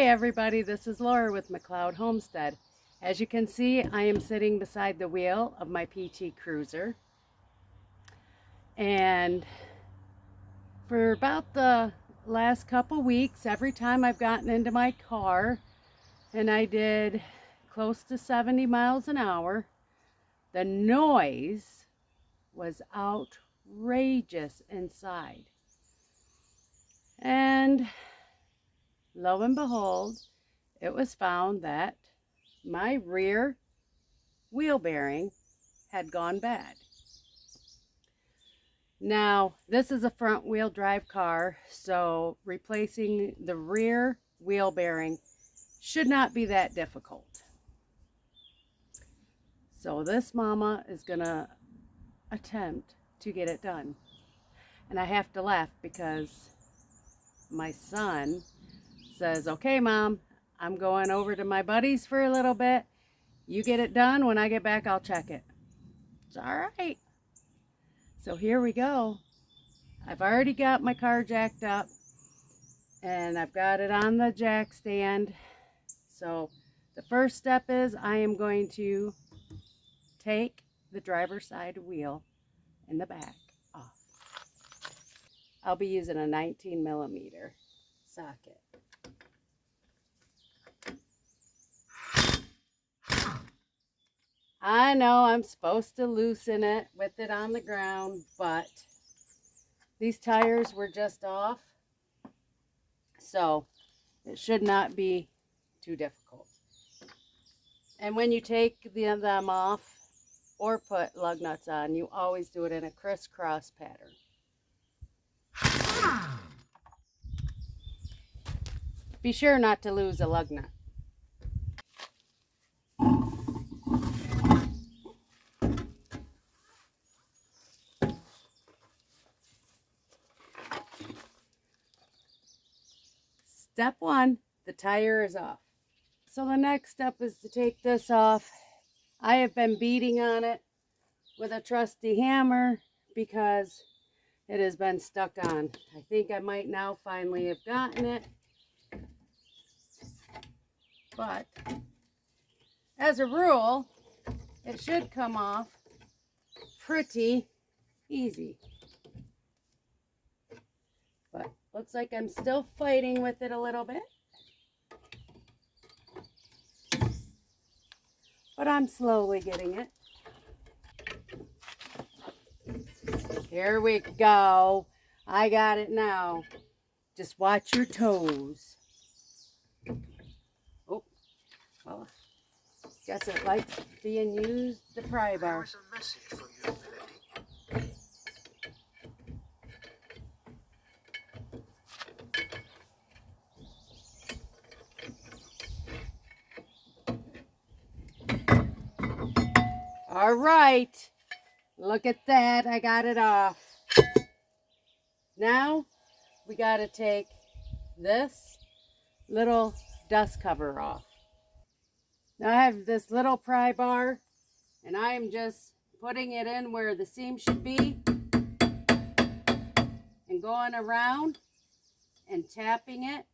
everybody, this is Laura with McLeod Homestead. As you can see, I am sitting beside the wheel of my PT Cruiser. And for about the last couple weeks, every time I've gotten into my car and I did close to 70 miles an hour, the noise was outrageous inside. And lo and behold, it was found that my rear wheel bearing had gone bad. Now, this is a front wheel drive car, so replacing the rear wheel bearing should not be that difficult. So this mama is gonna attempt to get it done. And I have to laugh because my son says, "Okay, Mom, I'm going over to my buddies for a little bit. You get it done. When I get back, I'll check it." It's all right. So here we go. I've already got my car jacked up and I've got it on the jack stand. So the first step is I am going to take the driver's side wheel in the back off. I'll be using a 19mm socket. I know I'm supposed to loosen it with it on the ground, but these tires were just off, so it should not be too difficult. And when you take them off or put lug nuts on, you always do it in a crisscross pattern. Be sure not to lose a lug nut. Step one, the tire is off. So the next step is to take this off. I have been beating on it with a trusty hammer because it has been stuck on. I think I might now finally have gotten it. But as a rule, it should come off pretty easy. But looks like I'm still fighting with it a little bit. But I'm slowly getting it. Here we go. I got it now. Just watch your toes. Oh, well, guess it likes being used, the pry bar. There is a message for you, milady. All right, look at that. I got it off. Now we got to take this little dust cover off. Now I have this little pry bar and I am just putting it in where the seam should be and going around and tapping it.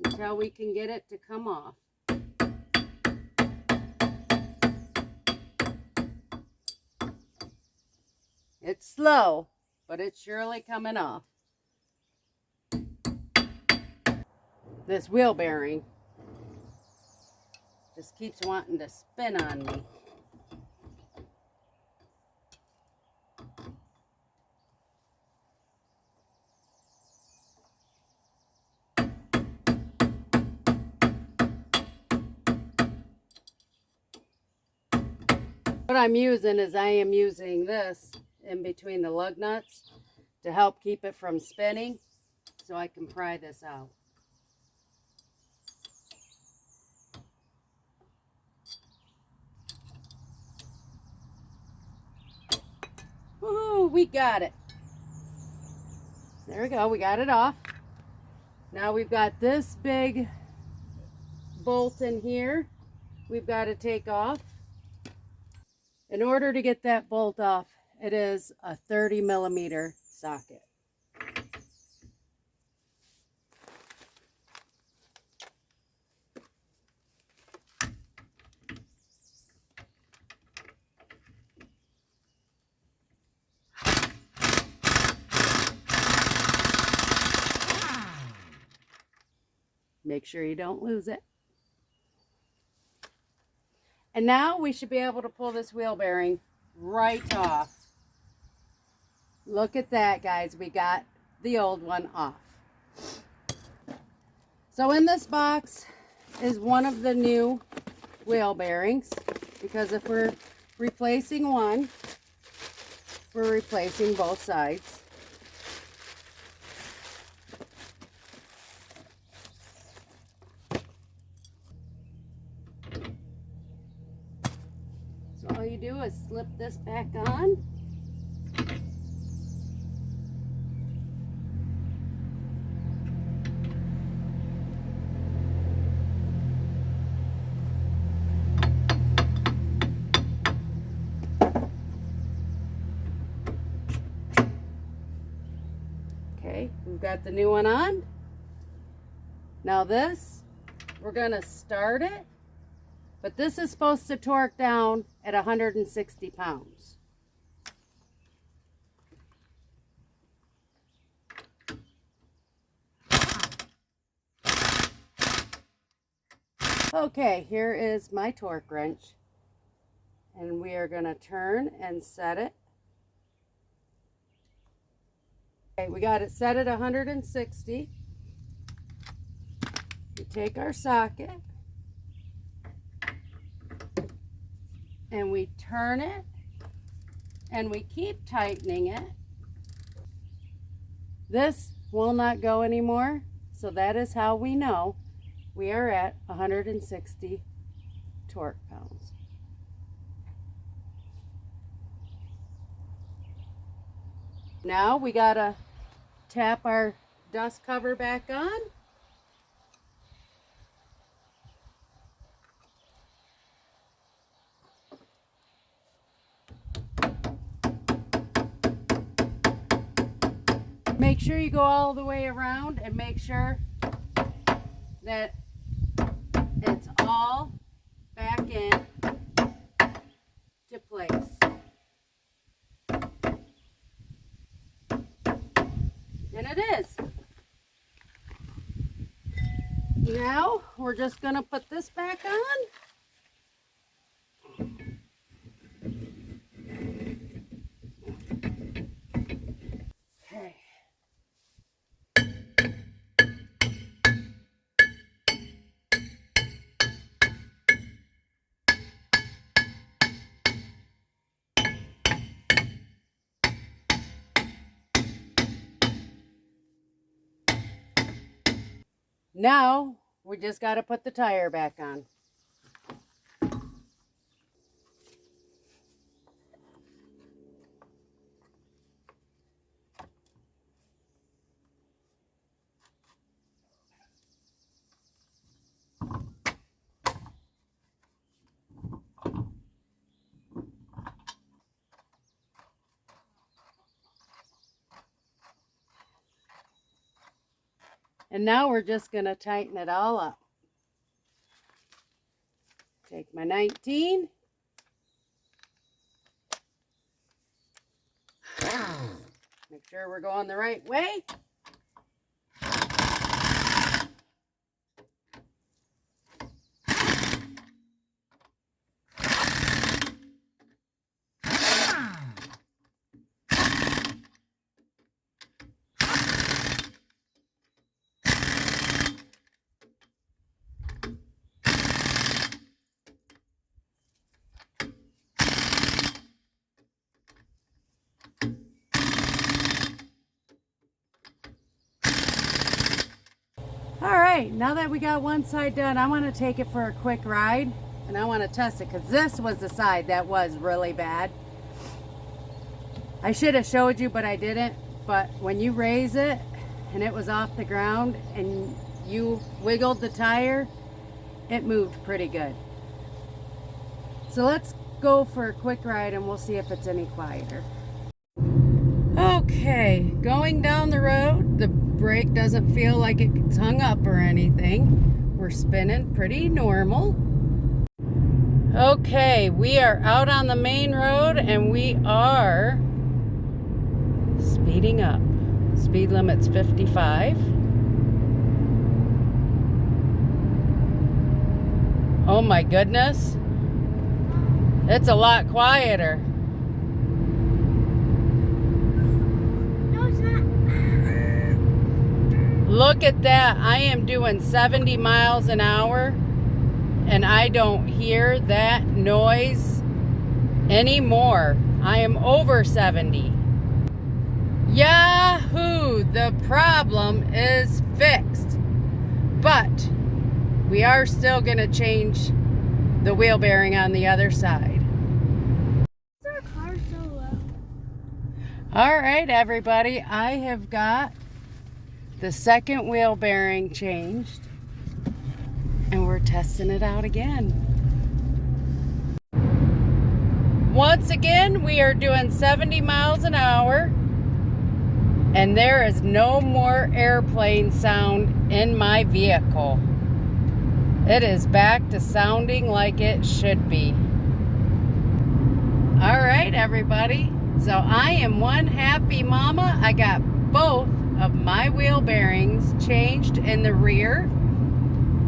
Until we can get it to come off. It's slow, but it's surely coming off. This wheel bearing just keeps wanting to spin on me. What I'm using is I am using this in between the lug nuts to help keep it from spinning so I can pry this out. Woohoo, we got it. There we go, we got it off. Now we've got this big bolt in here we've got to take off. In order to get that bolt off, it is a 30 millimeter socket. Make sure you don't lose it. And now we should be able to pull this wheel bearing right off. Look at that, guys. We got the old one off. So in this box is one of the new wheel bearings, because if we're replacing one, we're replacing both sides. So all you do is slip this back on. Okay, we've got the new one on. Now this, we're going to start it, but this is supposed to torque down at 160 pounds. Okay, here is my torque wrench, and we are going to turn and set it. Okay, we got it set at 160. We take our socket and we turn it and we keep tightening it. This will not go anymore, so that is how we know we are at 160 torque pounds. Now we gotta tap our dust cover back on. Make sure you go all the way around and make sure that it's all back in to place. And it is. Now we're just going to put this back on. Okay. Now we just got to put the tire back on. And now we're just going to tighten it all up. Take my 19. Make sure we're going the right way. Alright, now that we got one side done, I want to take it for a quick ride and I want to test it, because this was the side that was really bad. I should have showed you, but I didn't. But when you raise it and it was off the ground and you wiggled the tire, it moved pretty good. So let's go for a quick ride and we'll see if it's any quieter. Okay, going down the road, the brake doesn't feel like it's hung up or anything. We're spinning pretty normal. Okay, we are out on the main road and we are speeding up. Speed limit's 55. Oh my goodness. It's a lot quieter. No, it's not. Look at that. I am doing 70 miles an hour and I don't hear that noise anymore. I am over 70. Yahoo! The problem is fixed. But we are still going to change the wheel bearing on the other side. Why is our car so low? All right, everybody. I have got the second wheel bearing changed. And we're testing it out again. Once again, we are doing 70 miles an hour. And there is no more airplane sound in my vehicle. It is back to sounding like it should be. All right, everybody. So I am one happy mama. I got both of my wheel bearings changed in the rear.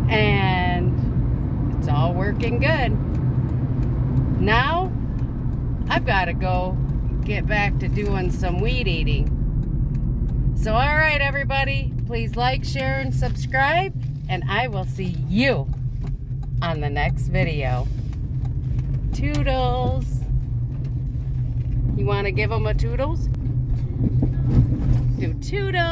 And it's all working good. Now, I've got to go get back to doing some weed eating. So, all right, everybody, please like, share, and subscribe, and I will see you on the next video. Toodles. You want to give them a toodles? Do toodles.